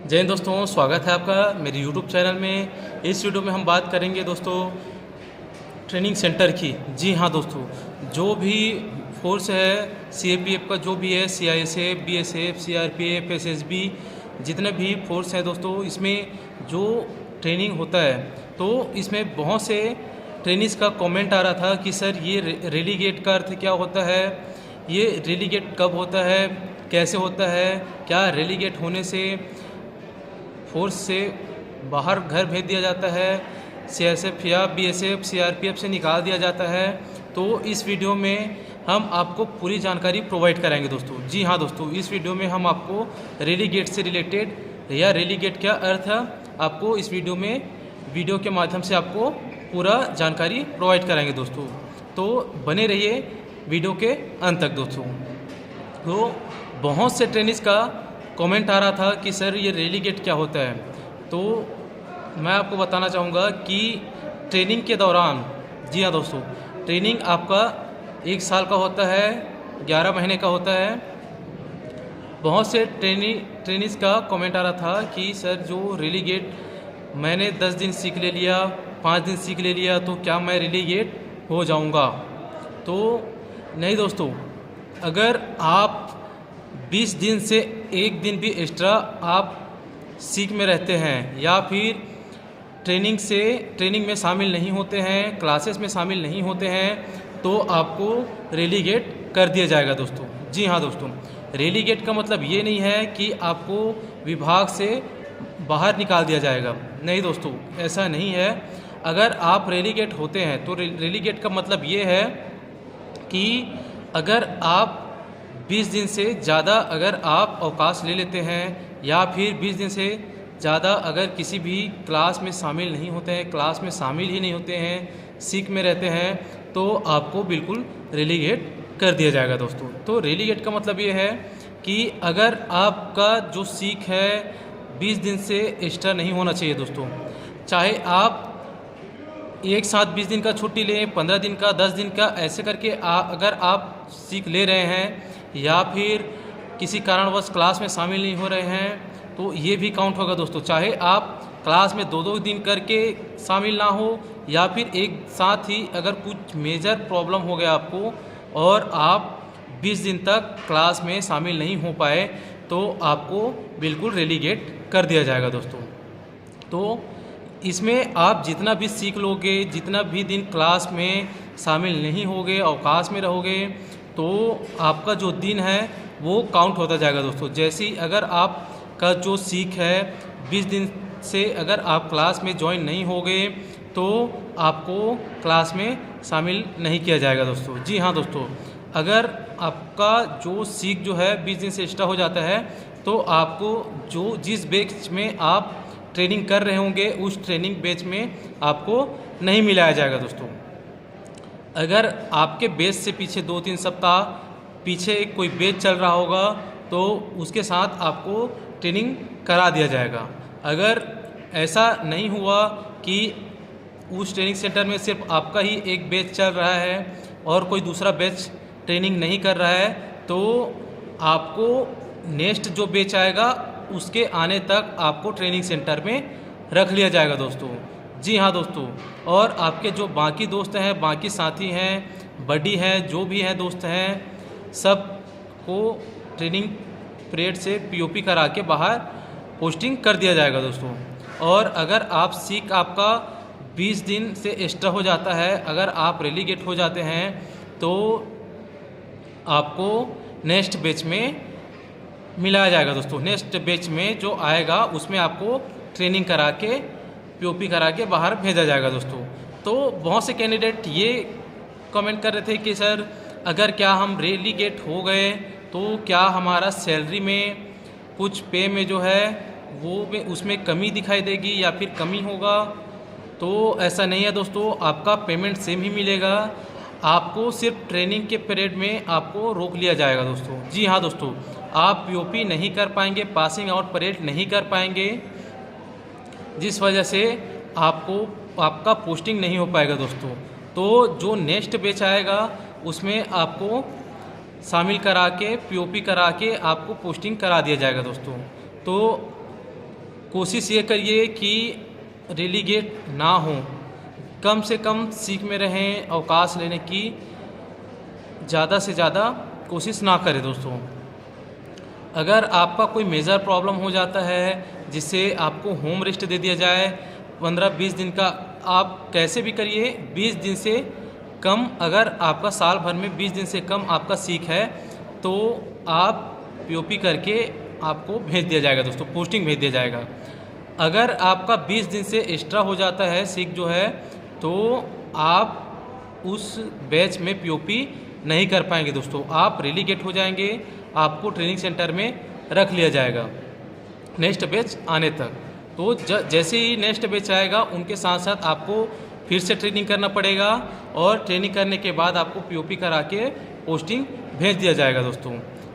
जय हिंद दोस्तों, स्वागत है आपका मेरे YouTube चैनल में। इस वीडियो में हम बात करेंगे दोस्तों ट्रेनिंग सेंटर की। जी हाँ दोस्तों, जो भी फोर्स है CAPF का, जो भी है CISF, BSF, CRPF, SSB, जितने भी फोर्स हैं दोस्तों, इसमें जो ट्रेनिंग होता है तो इसमें बहुत से ट्रेनिंग्स का कमेंट आ रहा था कि सर ये रेलीगेट का अर्थ क्या होता है, ये रेलीगेट कब होता है, कैसे होता है, क्या रेलीगेट होने से फोर्स से बाहर घर भेज दिया जाता है, CISF या BSF, CRPF से निकाल दिया जाता है। तो इस वीडियो में हम आपको पूरी जानकारी प्रोवाइड कराएंगे दोस्तों। जी हाँ दोस्तों, इस वीडियो में हम आपको रेलीगेट से रिलेटेड या रेलीगेट क्या अर्थ है, आपको इस वीडियो के माध्यम से आपको पूरा जानकारी प्रोवाइड कराएंगे दोस्तों। तो बने रहिए वीडियो के अंत तक दोस्तों। तो बहुत से ट्रेनिंग्स का कमेंट आ रहा था कि सर ये रेलीगेट क्या होता है। तो मैं आपको बताना चाहूँगा कि ट्रेनिंग के दौरान, जी हाँ दोस्तों, ट्रेनिंग आपका 1 साल का होता है, 11 महीने का होता है। बहुत से ट्रेनिंग्स का कमेंट आ रहा था कि सर जो रेलीगेट मैंने 10 दिन सीख ले लिया, 5 दिन सीख ले लिया, तो क्या मैं रेलीगेट हो जाऊँगा। तो नहीं दोस्तों, अगर आप 20 दिन से 1 दिन भी एक्स्ट्रा आप सीख में रहते हैं या फिर ट्रेनिंग में शामिल नहीं होते हैं, क्लासेस में शामिल नहीं होते हैं, तो आपको रेलीगेट कर दिया जाएगा दोस्तों। जी हाँ दोस्तों, रेलीगेट का मतलब ये नहीं है कि आपको विभाग से बाहर निकाल दिया जाएगा। नहीं दोस्तों, ऐसा नहीं है। अगर आप रेलीगेट होते हैं तो रेलीगेट का मतलब ये है कि अगर आप 20 दिन से ज़्यादा अगर आप अवकाश ले लेते हैं या फिर 20 दिन से ज़्यादा अगर किसी भी क्लास में शामिल नहीं होते हैं, क्लास में शामिल ही नहीं होते हैं, सीख में रहते हैं, तो आपको बिल्कुल रेलीगेट कर दिया जाएगा दोस्तों। तो रेलीगेट का मतलब ये है कि अगर आपका जो सीख है 20 दिन से एक्स्ट्रा नहीं होना चाहिए दोस्तों। चाहे आप एक साथ 20 दिन का छुट्टी लें, 15 दिन का, 10 दिन का, ऐसे करके अगर आप सीख ले रहे हैं या फिर किसी कारणवश क्लास में शामिल नहीं हो रहे हैं, तो ये भी काउंट होगा दोस्तों। चाहे आप क्लास में 2-2 दिन करके शामिल ना हो या फिर एक साथ ही अगर कुछ मेजर प्रॉब्लम हो गया आपको और आप 20 दिन तक क्लास में शामिल नहीं हो पाए, तो आपको बिल्कुल रेलीगेट कर दिया जाएगा दोस्तों। तो इसमें आप जितना भी सीख लोगे, जितना भी दिन क्लास में शामिल नहीं होगे, अवकाश में रहोगे, तो आपका जो दिन है वो काउंट होता जाएगा दोस्तों। जैसे ही अगर आपका जो सीख है 20 दिन से अगर आप क्लास में ज्वाइन नहीं होगे, तो आपको क्लास में शामिल नहीं किया जाएगा दोस्तों। जी हाँ दोस्तों, अगर आपका जो सीख जो है 20 दिन से एक्स्ट्रा हो जाता है, तो आपको जो जिस बैच में आप ट्रेनिंग कर रहे होंगे उस ट्रेनिंग बैच में आपको नहीं मिलाया जाएगा दोस्तों। अगर आपके बैच से पीछे 2-3 सप्ताह पीछे कोई बैच चल रहा होगा, तो उसके साथ आपको ट्रेनिंग करा दिया जाएगा। अगर ऐसा नहीं हुआ कि उस ट्रेनिंग सेंटर में सिर्फ आपका ही एक बैच चल रहा है और कोई दूसरा बैच ट्रेनिंग नहीं कर रहा है, तो आपको नेक्स्ट जो बैच आएगा उसके आने तक आपको ट्रेनिंग सेंटर में रख लिया जाएगा दोस्तों। जी हाँ दोस्तों, और आपके जो बाकी दोस्त हैं, बाकी साथी हैं, बडी हैं, जो भी हैं दोस्त हैं, सब को ट्रेनिंग पीरियड से POP करा के बाहर पोस्टिंग कर दिया जाएगा दोस्तों। और अगर आप सीख आपका 20 दिन से एक्स्ट्रा हो जाता है, अगर आप रेलीगेट हो जाते हैं, तो आपको नेक्स्ट बैच में मिलाया जाएगा दोस्तों। नेक्स्ट बैच में जो आएगा उसमें आपको ट्रेनिंग करा के POP करा के बाहर भेजा जाएगा दोस्तों। तो बहुत से कैंडिडेट ये कमेंट कर रहे थे कि सर अगर क्या हम रेलीगेट हो गए तो क्या हमारा सैलरी में कुछ पे में जो है वो उसमें कमी दिखाई देगी या फिर कमी होगा। तो ऐसा नहीं है दोस्तों, आपका पेमेंट सेम ही मिलेगा। आपको सिर्फ ट्रेनिंग के पीरियड में आपको रोक लिया जाएगा दोस्तों। जी हाँ दोस्तों, आप POP नहीं कर पाएंगे, पासिंग आउट परेड नहीं कर पाएंगे, जिस वजह से आपका पोस्टिंग नहीं हो पाएगा दोस्तों। तो जो नेक्स्ट बैच आएगा उसमें आपको शामिल करा के POP करा के आपको पोस्टिंग करा दिया जाएगा दोस्तों। तो कोशिश ये करिए कि रेलीगेट ना हो, कम से कम सीख में रहें, अवकाश लेने की ज़्यादा से ज़्यादा कोशिश ना करें दोस्तों। अगर आपका कोई मेजर प्रॉब्लम हो जाता है जिससे आपको होम रेस्ट दे दिया जाए 15-20 दिन का, आप कैसे भी करिए 20 दिन से कम, अगर आपका साल भर में 20 दिन से कम आपका सीख है तो आप पीओपी करके आपको भेज दिया जाएगा दोस्तों, पोस्टिंग भेज दिया जाएगा। अगर आपका 20 दिन से एक्स्ट्रा हो जाता है सीख जो है, तो आप उस बैच में पीओपी नहीं कर पाएंगे दोस्तों, आप रेलीगेट हो जाएंगे, आपको ट्रेनिंग सेंटर में रख लिया जाएगा नेक्स्ट बैच आने तक। तो जैसे ही नेक्स्ट बैच आएगा उनके साथ साथ आपको फिर से ट्रेनिंग करना पड़ेगा, और ट्रेनिंग करने के बाद आपको पीओपी करा के पोस्टिंग भेज दिया जाएगा दोस्तों।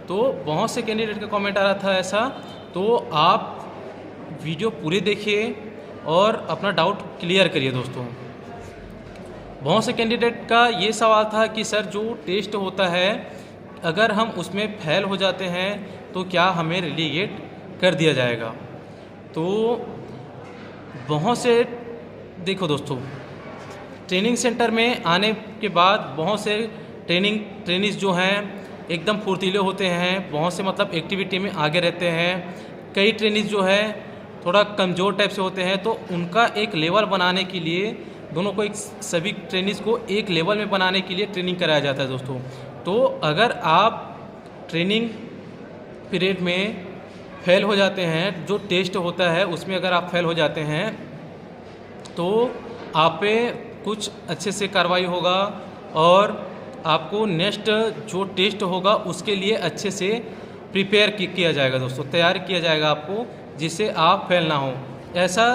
तो बहुत से कैंडिडेट का कमेंट आ रहा था ऐसा, तो आप वीडियो पूरे देखिए और अपना डाउट क्लियर करिए दोस्तों। बहुत से कैंडिडेट का ये सवाल था कि सर जो टेस्ट होता है अगर हम उसमें फेल हो जाते हैं तो क्या हमें रेलीगेट कर दिया जाएगा। तो बहुत से देखो दोस्तों, ट्रेनिंग सेंटर में आने के बाद बहुत से ट्रेनिंग्स जो हैं एकदम फुर्तीले होते हैं, बहुत से मतलब एक्टिविटी में आगे रहते हैं। कई ट्रेनिंग्स जो है थोड़ा कमज़ोर टाइप से होते हैं, तो उनका एक लेवल बनाने के लिए दोनों को सभी ट्रेनिंग्स को एक लेवल में बनाने के लिए ट्रेनिंग कराया जाता है दोस्तों। तो अगर आप ट्रेनिंग पीरियड में फेल हो जाते हैं, जो टेस्ट होता है उसमें अगर आप फेल हो जाते हैं तो आप पे कुछ अच्छे से कार्रवाई होगा, और आपको नेक्स्ट जो टेस्ट होगा उसके लिए अच्छे से प्रिपेयर किया जाएगा दोस्तों, तैयार किया जाएगा आपको, जिससे आप फेल ना हो। ऐसा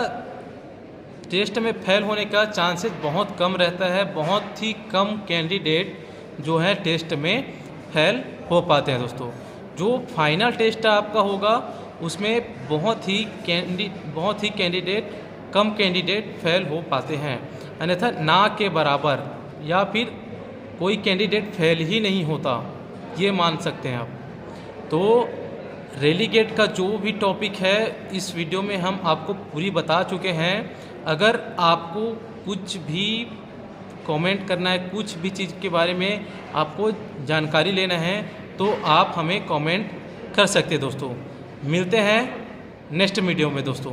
टेस्ट में फेल होने का चांसेस बहुत कम रहता है, बहुत ही कम कैंडिडेट जो है टेस्ट में फेल हो पाते हैं दोस्तों। जो फाइनल टेस्ट आपका होगा उसमें बहुत ही कम कैंडिडेट फेल हो पाते हैं, अन्यथा ना के बराबर या फिर कोई कैंडिडेट फेल ही नहीं होता, ये मान सकते हैं आप। तो रेलीगेट का जो भी टॉपिक है इस वीडियो में हम आपको पूरी बता चुके हैं। अगर आपको कुछ भी कमेंट करना है, कुछ भी चीज़ के बारे में आपको जानकारी लेना है, तो आप हमें कमेंट कर सकते हैं दोस्तों। मिलते हैं नेक्स्ट वीडियो में दोस्तों।